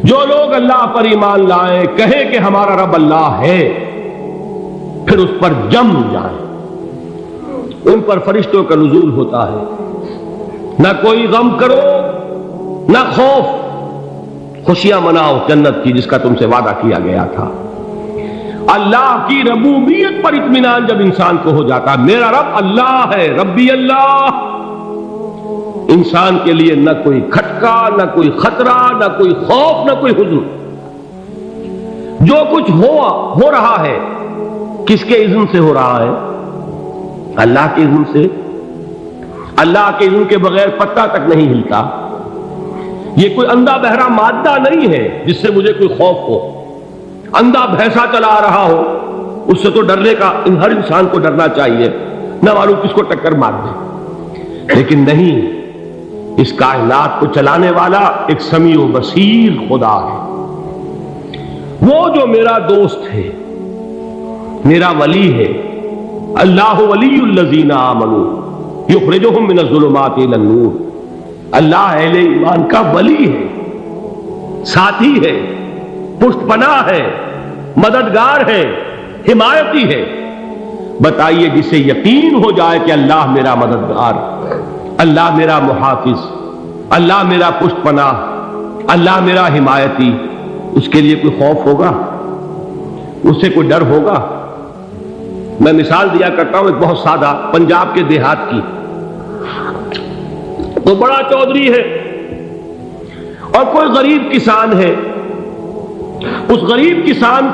جو لوگ اللہ پر ایمان لائیں، کہیں کہ ہمارا رب اللہ ہے، پھر اس پر جم جائیں، ان پر فرشتوں کا نزول ہوتا ہے، نہ کوئی غم کرو نہ خوف، خوشیاں مناؤ جنت کی جس کا تم سے وعدہ کیا گیا تھا۔ اللہ کی ربوبیت پر اطمینان جب انسان کو ہو جاتا، میرا رب اللہ ہے، ربی اللہ، انسان کے لیے نہ کوئی کھٹکا، نہ کوئی خطرہ، نہ کوئی خوف، نہ کوئی حزن۔ جو کچھ ہو رہا ہے کس کے اذن سے ہو رہا ہے؟ اللہ کے اذن سے۔ اللہ کے اذن کے بغیر پتہ تک نہیں ہلتا۔ یہ کوئی اندھا بہرا مادہ نہیں ہے جس سے مجھے کوئی خوف ہو۔ اندھا بھینسا چلا رہا ہو اس سے تو ڈرنے کا ہر انسان کو ڈرنا چاہیے، نہ معلوم کس کو ٹکر مار دے، لیکن نہیں، اس کائنات کو چلانے والا ایک سمیع و بصیر خدا ہے۔ وہ جو میرا دوست ہے، میرا ولی ہے، اللہ ولی الذین آمنوا یخرجہم من الظلمات الی النور، اللہ اہل ایمان کا ولی ہے، ساتھی ہے، پشت پناہ ہے، مددگار ہے، حمایتی ہے۔ بتائیے جسے یقین ہو جائے کہ اللہ میرا مددگار، اللہ میرا محافظ، اللہ میرا پشت پناہ، اللہ میرا حمایتی، اس کے لیے کوئی خوف ہوگا؟ اس سے کوئی ڈر ہوگا؟ میں مثال دیا کرتا ہوں ایک بہت سادہ، پنجاب کے دیہات کی۔ تو بڑا چودھری ہے اور کوئی غریب کسان ہے، اس غریب کسان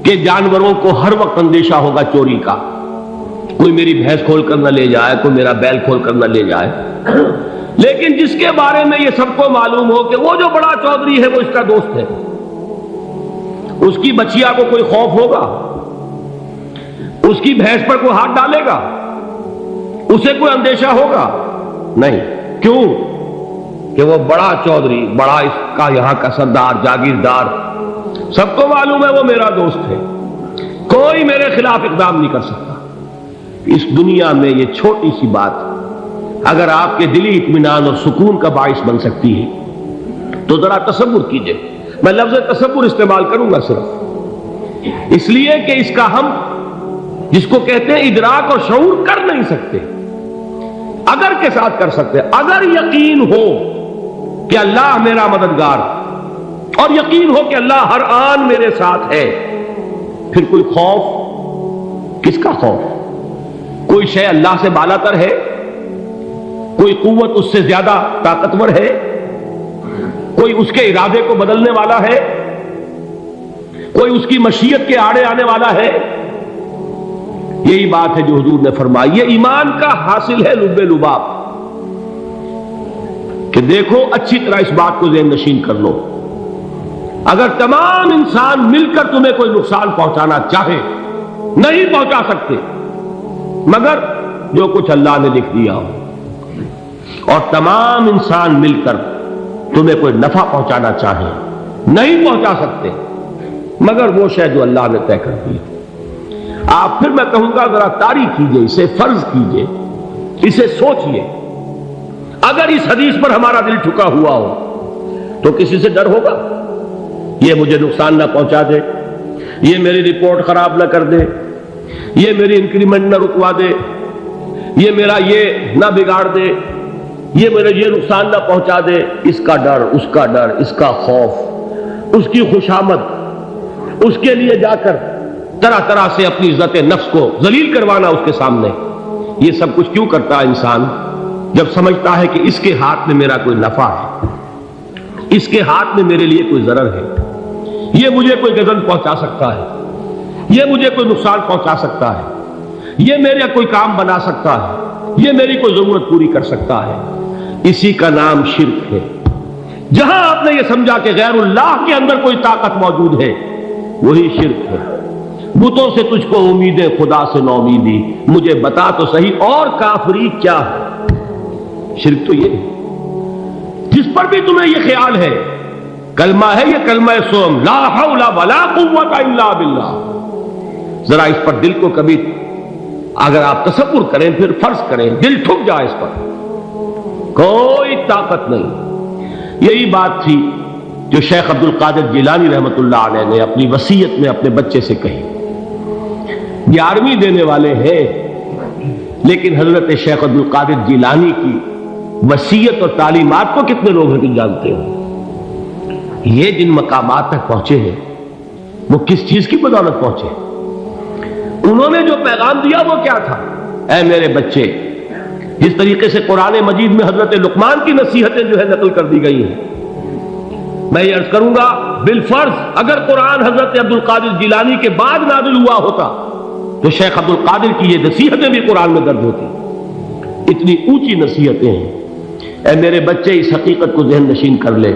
کے جانوروں کو ہر وقت اندیشہ ہوگا چوری کا، کوئی میری بھینس کھول کر نہ لے جائے، کوئی میرا بیل کھول کر نہ لے جائے۔ لیکن جس کے بارے میں یہ سب کو معلوم ہو کہ وہ جو بڑا چودھری ہے وہ اس کا دوست ہے، اس کی بچیا کو کوئی خوف ہوگا؟ اس کی بھینس پر کوئی ہاتھ ڈالے گا؟ اسے کوئی اندیشہ ہوگا؟ نہیں۔ کیوں؟ کہ وہ بڑا چودھری، بڑا اس کا یہاں کا سردار، جاگیردار، سب کو معلوم ہے وہ میرا دوست ہے، کوئی میرے خلاف اقدام نہیں کر سکتا۔ اس دنیا میں یہ چھوٹی سی بات اگر آپ کے دلی اطمینان اور سکون کا باعث بن سکتی ہے تو ذرا تصور کیجئے۔ میں لفظ تصور استعمال کروں گا صرف اس لیے کہ اس کا ہم جس کو کہتے ہیں ادراک اور شعور کر نہیں سکتے، اگر کے ساتھ کر سکتے۔ اگر یقین ہو کہ اللہ میرا مددگار اور یقین ہو کہ اللہ ہر آن میرے ساتھ ہے، پھر کوئی خوف؟ کس کا خوف؟ کوئی شے اللہ سے بالا تر ہے؟ کوئی قوت اس سے زیادہ طاقتور ہے؟ کوئی اس کے ارادے کو بدلنے والا ہے؟ کوئی اس کی مشیت کے آڑے آنے والا ہے؟ یہی بات ہے جو حضور نے فرمائی، یہ ایمان کا حاصل ہے لب لباب، کہ دیکھو اچھی طرح اس بات کو ذہن نشین کر لو، اگر تمام انسان مل کر تمہیں کوئی نقصان پہنچانا چاہے نہیں پہنچا سکتے، مگر جو کچھ اللہ نے لکھ دیا ہو، اور تمام انسان مل کر تمہیں کوئی نفع پہنچانا چاہے نہیں پہنچا سکتے، مگر وہ شے جو اللہ نے طے کر دی۔ آپ پھر میں کہوں گا ذرا طاری کیجئے، اسے فرض کیجئے، اسے سوچئے، اگر اس حدیث پر ہمارا دل ٹھکا ہوا ہو تو کسی سے ڈر ہوگا؟ یہ مجھے نقصان نہ پہنچا دے، یہ میری رپورٹ خراب نہ کر دے، یہ میری انکریمنٹ نہ رکوا دے، یہ میرا یہ نہ بگاڑ دے، یہ میرے یہ نقصان نہ پہنچا دے، اس کا ڈر، اس کا ڈر، اس کا خوف، اس کی خوشامد، اس کے لیے جا کر طرح طرح سے اپنی عزت نفس کو ذلیل کروانا اس کے سامنے۔ یہ سب کچھ کیوں کرتا ہے انسان؟ جب سمجھتا ہے کہ اس کے ہاتھ میں میرا کوئی نفع ہے، اس کے ہاتھ میں میرے لیے کوئی ضرر ہے، یہ مجھے کوئی غضب پہنچا سکتا ہے، یہ مجھے کوئی نقصان پہنچا سکتا ہے، یہ میرا کوئی کام بنا سکتا ہے، یہ میری کوئی ضرورت پوری کر سکتا ہے، اسی کا نام شرک ہے۔ جہاں آپ نے یہ سمجھا کہ غیر اللہ کے اندر کوئی طاقت موجود ہے، وہی شرک ہے۔ بتوں سے تجھ کو امیدیں، خدا سے نو امیدی، مجھے بتا تو صحیح اور کافری کیا ہے؟ شرک تو یہ ہے۔ جس پر بھی تمہیں یہ خیال ہے، کلمہ ہے یہ کلمہ سوم، لا حول ولا قوت الا باللہ، ذرا اس پر دل کو کبھی اگر آپ تصور کریں، پھر فرض کریں، دل ٹھک جائے اس پر، کوئی طاقت نہیں۔ یہی بات تھی جو شیخ عبد القادر جیلانی رحمۃ اللہ علیہ نے اپنی وصیت میں اپنے بچے سے کہی. 11ویں دینے والے ہیں، لیکن حضرت شیخ عبد القادر جیلانی کی وصیت اور تعلیمات کو کتنے لوگ ہیں جانتے ہو؟ یہ جن مقامات تک پہنچے ہیں وہ کس چیز کی بدولت پہنچے؟ انہوں نے جو پیغام دیا وہ کیا تھا؟ اے میرے بچے، جس طریقے سے قرآن مجید میں حضرت لقمان کی نصیحتیں جو ہے نقل کر دی گئی ہیں، میں یہ عرض کروں گا بالفرض اگر قرآن حضرت عبد القادر جیلانی کے بعد نازل ہوا ہوتا تو شیخ عبد القادر کی یہ نصیحتیں بھی قرآن میں درج ہوتی. اتنی اونچی نصیحتیں ہیں. اے میرے بچے، اس حقیقت کو ذہن نشین کر لے،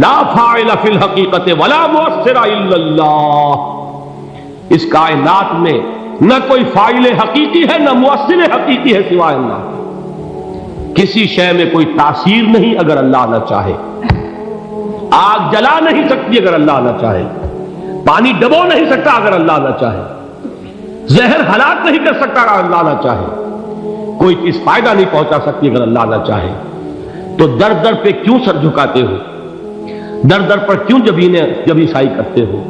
لا فاعل فی الحقیقت ولا مؤثر الا اللہ. اس کائنات میں نہ کوئی فاعل حقیقی ہے نہ مؤثر حقیقی ہے سوائے اللہ. کسی شے میں کوئی تاثیر نہیں اگر اللہ نہ چاہے. آگ جلا نہیں سکتی اگر اللہ نہ چاہے. پانی ڈبو نہیں سکتا اگر اللہ نہ چاہے. زہر ہلاک نہیں کر سکتا اگر اللہ نہ چاہے. کوئی چیز فائدہ نہیں پہنچا سکتی اگر اللہ نہ چاہے. تو در در پہ کیوں سر جھکاتے ہو؟ در در پر کیوں جبیں سائی کرتے ہو؟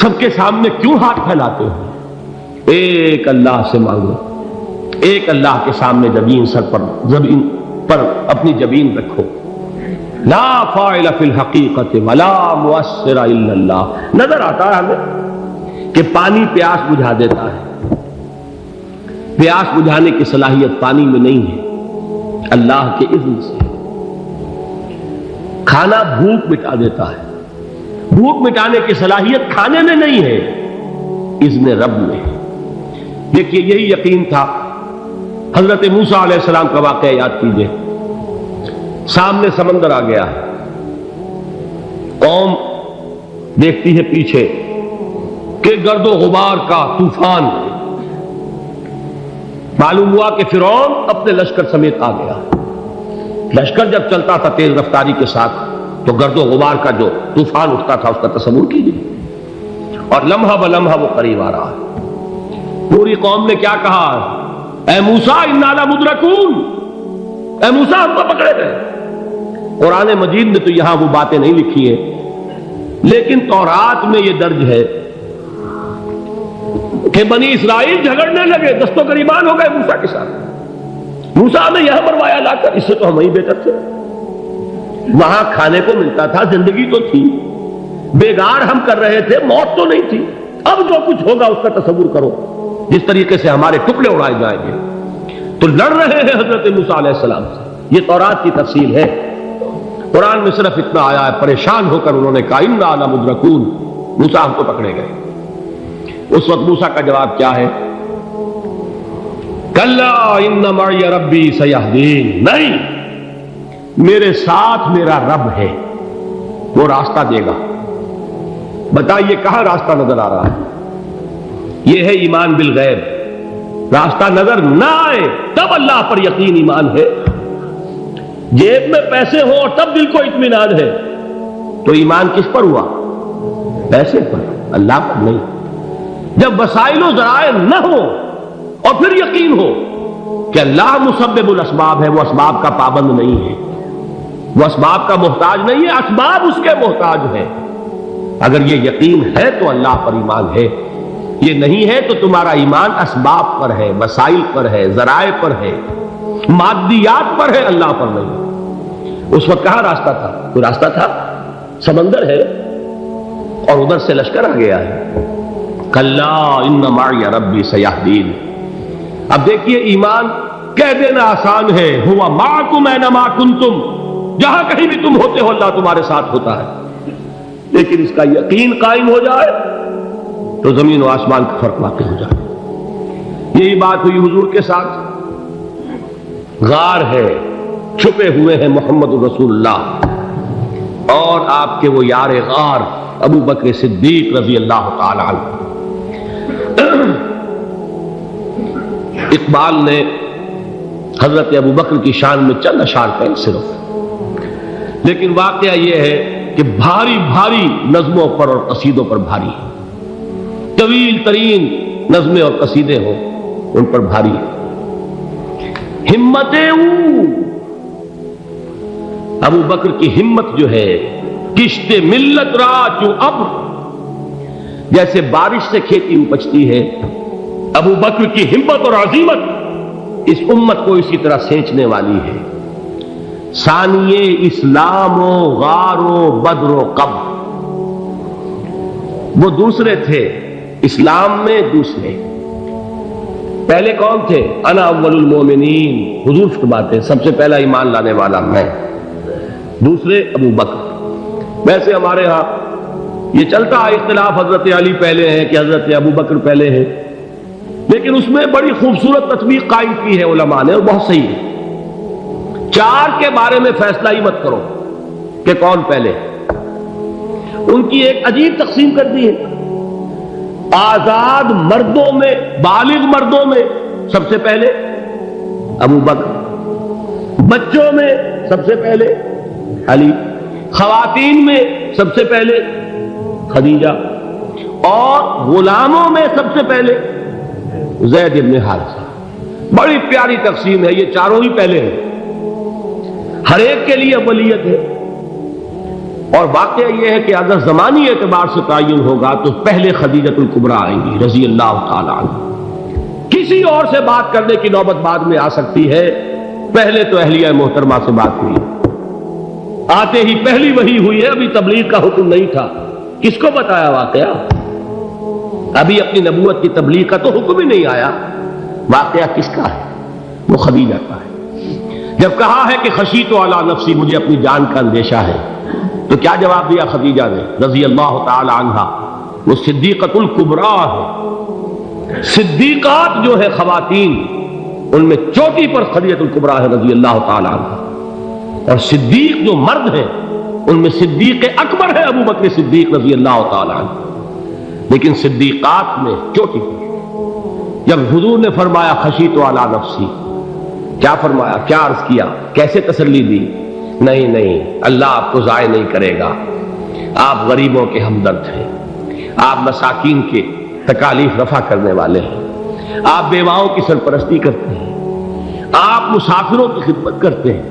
سب کے سامنے کیوں ہاتھ پھیلاتے ہو؟ ایک اللہ سے مانگو. ایک اللہ کے سامنے زمین پر اپنی جبین رکھو. لا فاعل فی الحقیقت ولا مؤثر الا اللہ. نظر آتا ہے ہمیں کہ پانی پیاس بجھا دیتا ہے. پیاس بجھانے کی صلاحیت پانی میں نہیں ہے، اللہ کے اذن سے. کھانا بھوک مٹا دیتا ہے. بھوک مٹانے کی صلاحیت کھانے میں نہیں ہے، اذن رب میں. دیکھیے یہی یقین تھا. حضرت موسیٰ علیہ السلام کا واقعہ یاد کیجئے. سامنے سمندر آ گیا ہے. قوم دیکھتی ہے پیچھے کہ گرد و غبار کا طوفان. معلوم ہوا کہ فرعون اپنے لشکر سمیت آ گیا. لشکر جب چلتا تھا تیز رفتاری کے ساتھ تو گرد و غبار کا جو طوفان اٹھتا تھا اس کا تصور کیجیے. اور لمحہ بلمحہ وہ قریب آ رہا ہے. پوری قوم نے کیا کہا؟ اے موسیٰ انا لمدرکون. اے موسیٰ ہم کو پکڑے گئے. قرآن مجید نے تو یہاں وہ باتیں نہیں لکھی ہیں، لیکن تورات میں یہ درج ہے کہ بنی اسرائیل جھگڑنے لگے، دست و گریبان ہو گئے موسیٰ کے ساتھ. موسیٰ ہمیں یہاں مروایا لا کر، اس سے تو ہم ہی بہتر تھے. وہاں کھانے کو ملتا تھا، زندگی تو تھی، بیگار ہم کر رہے تھے، موت تو نہیں تھی. اب جو کچھ ہوگا اس کا تصور کرو، جس طریقے سے ہمارے ٹکڑے اڑائے جائیں گے. تو لڑ رہے ہیں حضرت موسیٰ علیہ السلام سے. یہ تورات کی تفصیل ہے. قرآن میں صرف اتنا آیا ہے، پریشان ہو کر انہوں نے کہا انا لمدرکون. موسیٰ ہم کو پکڑے گئے. اس وقت موسیٰ کا جواب کیا ہے؟ کلا ان معی ربی سیہدین. نہیں، میرے ساتھ میرا رب ہے، وہ راستہ دے گا. بتائیے کہاں راستہ نظر آ رہا ہے؟ یہ ہے ایمان بالغیب. راستہ نظر نہ آئے تب اللہ پر یقین ایمان ہے. جیب میں پیسے ہوں اور تب دل کو اطمینان ہے تو ایمان کس پر ہوا؟ پیسے پر، اللہ پر نہیں. جب وسائل و ذرائع نہ ہو اور پھر یقین ہو کہ اللہ مسبب الاسباب ہے، وہ اسباب کا پابند نہیں ہے، وہ اسباب کا محتاج نہیں ہے، اسباب اس کے محتاج ہے. اگر یہ یقین ہے تو اللہ پر ایمان ہے. یہ نہیں ہے تو تمہارا ایمان اسباب پر ہے، وسائل پر ہے، ذرائع پر ہے، مادیات پر ہے، اللہ پر نہیں. اس وقت کہاں راستہ تھا؟ کوئی راستہ تھا؟ سمندر ہے اور ادھر سے لشکر آ گیا ہے. کلا ان معی ربی سیہدین. اب دیکھیے ایمان کہہ دینا آسان ہے، ہوا معکم اینما کنتم. جہاں کہیں بھی تم ہوتے ہو اللہ تمہارے ساتھ ہوتا ہے. لیکن اس کا یقین قائم ہو جائے تو زمین و آسمان کا فرق واقع ہو جائے. یہی بات ہوئی حضور کے ساتھ. غار ہے، چھپے ہوئے ہیں محمد رسول اللہ اور آپ کے وہ یار غار ابو بکر صدیق رضی اللہ تعالی عنہ. اقبال نے حضرت ابو بکر کی شان میں چند اشعار کہیں صرف، لیکن واقعہ یہ ہے کہ بھاری بھاری نظموں پر اور قصیدوں پر بھاری ہے. طویل ترین نظمیں اور قصیدے ہوں ان پر بھاری ہے. ہمتیں ابو بکر کی ہمت جو ہے کشت ملت را چو ابر، جیسے بارش سے کھیتی اپجتی ہے، ابو بکر کی ہمت اور عزیمت اس امت کو اسی طرح سینچنے والی ہے۔ ثانیے اسلام و غار و بدر و قبر، وہ دوسرے تھے اسلام میں، دوسرے پہلے کون تھے؟ انا اول المومنین، حضور فرماتے سب سے پہلا ایمان لانے والا میں، دوسرے ابو بکر۔ ویسے ہمارے ہاں یہ چلتا ہے اختلاف، حضرت علی پہلے ہیں کہ حضرت ابو بکر پہلے ہیں، لیکن اس میں بڑی خوبصورت تطبیق قائم کی ہے علماء نے، اور بہت صحیح ہے۔ چار کے بارے میں فیصلہ ہی مت کرو کہ کون پہلے، ان کی ایک عجیب تقسیم کر دی ہے۔ آزاد مردوں میں، بالغ مردوں میں سب سے پہلے ابو بکر، بچوں میں سب سے پہلے علی، خواتین میں سب سے پہلے خدیجہ، اور غلاموں میں سب سے پہلے زید بن حارثہ۔ بڑی پیاری تقسیم ہے، یہ چاروں ہی پہلے ہیں، ہر ایک کے لیے اولیت ہے۔ اور واقعہ یہ ہے کہ اگر زمانی اعتبار سے تعین ہوگا تو پہلے خدیجۃ الکبریٰ آئیں گی رضی اللہ تعالی عنہ، کسی اور سے بات کرنے کی نوبت بعد میں آ سکتی ہے، پہلے تو اہلیہ محترمہ سے بات ہوئی، آتے ہی پہلی وحی ہوئی ہے، ابھی تبلیغ کا حکم نہیں تھا، کس کو بتایا واقعہ؟ ابھی اپنی نبوت کی تبلیغ کا تو حکم ہی نہیں آیا، واقعہ کس کا ہے؟ وہ خدیجہ کا ہے۔ جب کہا ہے کہ خشیت علی نفسی، مجھے اپنی جان کا اندیشہ ہے، تو کیا جواب دیا خدیجہ نے رضی اللہ تعالی عنہا؟ وہ صدیقۃ الکبریٰ ہے، صدیقات جو ہے خواتین ان میں چوٹی پر خدیجۃ الکبریٰ ہے رضی اللہ تعالی عنہا، اور صدیق جو مرد ہیں ان میں صدیق اکبر ہے ابو بکر صدیق رضی اللہ تعالی عنہ، لیکن صدیقات میں چوٹی پر۔ جب حضور نے فرمایا خشیت علی نفسی، کیا فرمایا، کیا عرض کیا، کیسے تسلی دی؟ نہیں نہیں، اللہ آپ کو ضائع نہیں کرے گا، آپ غریبوں کے ہمدرد ہیں، آپ مساکین کے تکالیف رفع کرنے والے ہیں، آپ بیواؤں کی سرپرستی کرتے ہیں، آپ مسافروں کی خدمت کرتے ہیں،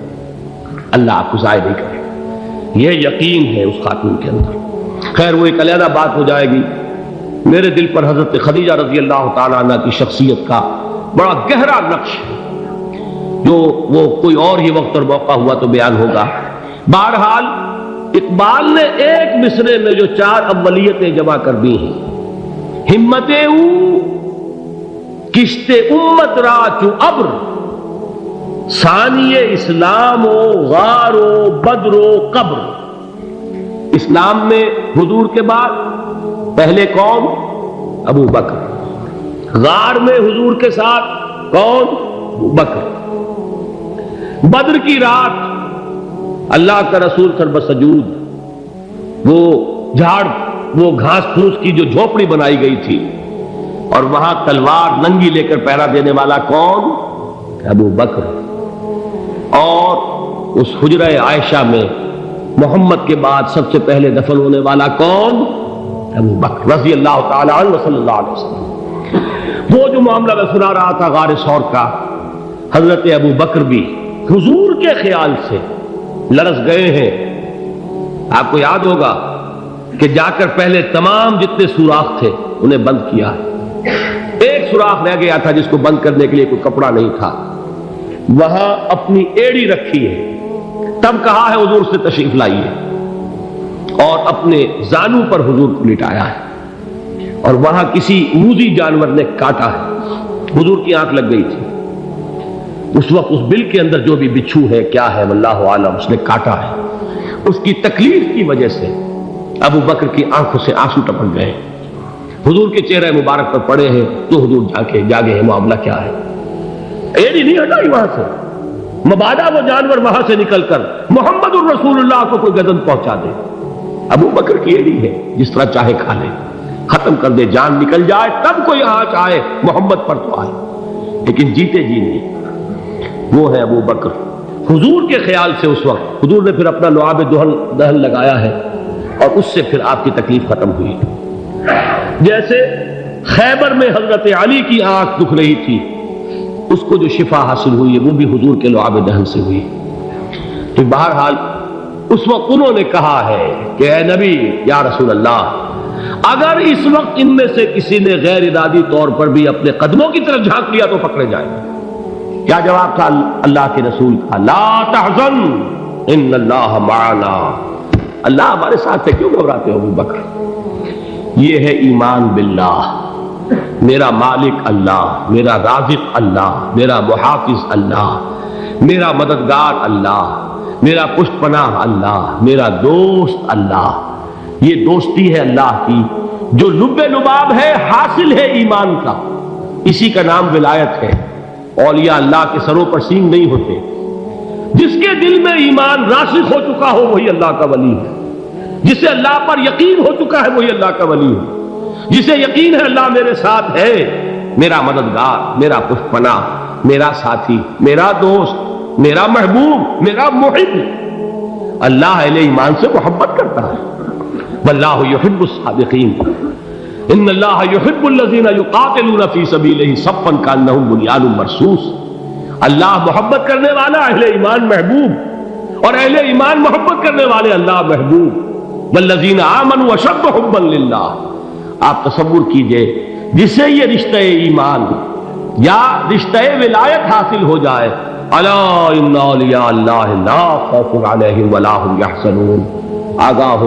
اللہ آپ کو ضائع نہیں کرے گا۔ یہ یقین ہے اس خاتون کے اندر۔ خیر وہ ایک علیحدہ بات ہو جائے گی۔ میرے دل پر حضرت خدیجہ رضی اللہ تعالیٰ عنہ کی شخصیت کا بڑا گہرا نقش ہے، جو وہ کوئی اور ہی وقت اور موقع ہوا تو بیان ہوگا۔ بہرحال اقبال نے ایک مصرے میں جو چار اولیتیں جمع کر دی ہیں، ہمت او کشت امت را چو ابر، ثانی اسلام و غار و بدر و قبر۔ اسلام میں حضور کے بعد پہلے کون؟ ابو بکر۔ غار میں حضور کے ساتھ کون؟ ابو بکر۔ بدر کی رات اللہ کا رسول سر بسجود، وہ جھاڑ، وہ گھاس پھوس کی جو جھوپڑی بنائی گئی تھی، اور وہاں تلوار ننگی لے کر پہرا دینے والا کون؟ ابو بکر۔ اور اس حجرہ عائشہ میں محمد کے بعد سب سے پہلے دفن ہونے والا کون؟ ابو بکر رضی اللہ تعالی عنہ صلی اللہ علیہ وسلم۔ وہ جو معاملہ میں سنا رہا تھا غار ثور کا، حضرت ابو بکر بھی حضور کے خیال سے لرز گئے ہیں۔ آپ کو یاد ہوگا کہ جا کر پہلے تمام جتنے سوراخ تھے انہیں بند کیا ہے، ایک سوراخ رہ گیا تھا جس کو بند کرنے کے لیے کوئی کپڑا نہیں تھا، وہاں اپنی ایڑی رکھی ہے، تب کہا ہے حضور سے تشریف لائیے، اور اپنے زانو پر حضور کو لٹایا ہے، اور وہاں کسی موذی جانور نے کاٹا ہے، حضور کی آنکھ لگ گئی تھی، اس وقت اس بل کے اندر جو بھی بچھو ہے کیا ہے واللہ عالم، اس نے کاٹا ہے، اس کی تکلیف کی وجہ سے ابو بکر کی آنکھوں سے آنسو ٹپک گئے، حضور کے چہرے مبارک پر پڑے ہیں، تو حضور جاگے ہیں، معاملہ کیا ہے؟ ایڑی نہیں ہٹائی وہاں سے، مبادا وہ جانور وہاں سے نکل کر محمد الرسول اللہ کو کوئی گزن پہنچا دے، ابو بکر کی ایڑی ہے، جس طرح چاہے کھا لے، ختم کر دے، جان نکل جائے تب کوئی آنچ آئے، محمد پر تو آئے، لیکن جیتے جی نہیں۔ وہ ہے ابو بکر۔ حضور کے خیال سے اس وقت حضور نے پھر اپنا لعاب دہن لگایا ہے، اور اس سے پھر آپ کی تکلیف ختم ہوئی۔ جیسے خیبر میں حضرت علی کی آنکھ دکھ رہی تھی، اس کو جو شفا حاصل ہوئی ہے وہ بھی حضور کے لعاب دہن سے ہوئی۔ تو بہرحال اس وقت انہوں نے کہا ہے کہ اے نبی یا رسول اللہ، اگر اس وقت ان میں سے کسی نے غیر ارادی طور پر بھی اپنے قدموں کی طرف جھانک لیا تو پکڑے جائیں گے۔ کیا جواب تھا اللہ کے رسول کا؟ لا تحزن ان اللہ معنا، اللہ ہمارے ساتھ ہے، کیوں گھبراتے ہو ابو بکر؟ یہ ہے ایمان باللہ، میرا مالک اللہ، میرا رازق اللہ، میرا محافظ اللہ، میرا مددگار اللہ، میرا پشت پناہ اللہ، میرا دوست اللہ۔ یہ دوستی ہے اللہ کی جو لب لباب ہے، حاصل ہے ایمان کا، اسی کا نام ولایت ہے۔ اولیاء اللہ کے سروں پر سینگ نہیں ہوتے، جس کے دل میں ایمان راسخ ہو چکا ہو وہی اللہ کا ولی ہے، جسے اللہ پر یقین ہو چکا ہے وہی اللہ کا ولی ہے، جسے یقین ہے اللہ میرے ساتھ ہے، میرا مددگار، میرا پشت پناہ، میرا ساتھی، میرا دوست، میرا محبوب، میرا محب۔ اللہ اہل ایمان سے محبت کرتا ہے۔ واللہ یحب الصادقین، ان اللہ یحب الذین یقاتلون فی سبیلہ صفا کانہم بنیان مرصوص۔ اللہ محبت کرنے والا، اہل ایمان محبوب، اور اہل ایمان محبت کرنے والے اللہ محبوب۔ والذین آمنوا اشد حبا للہ۔ آپ تصور کیجئے جسے یہ رشتہ ایمان یا رشتہ ولایت حاصل ہو جائے، الا ان اولیاء اللہ لا خوف علیہم ولا هم یحزنون، آگاہ ہو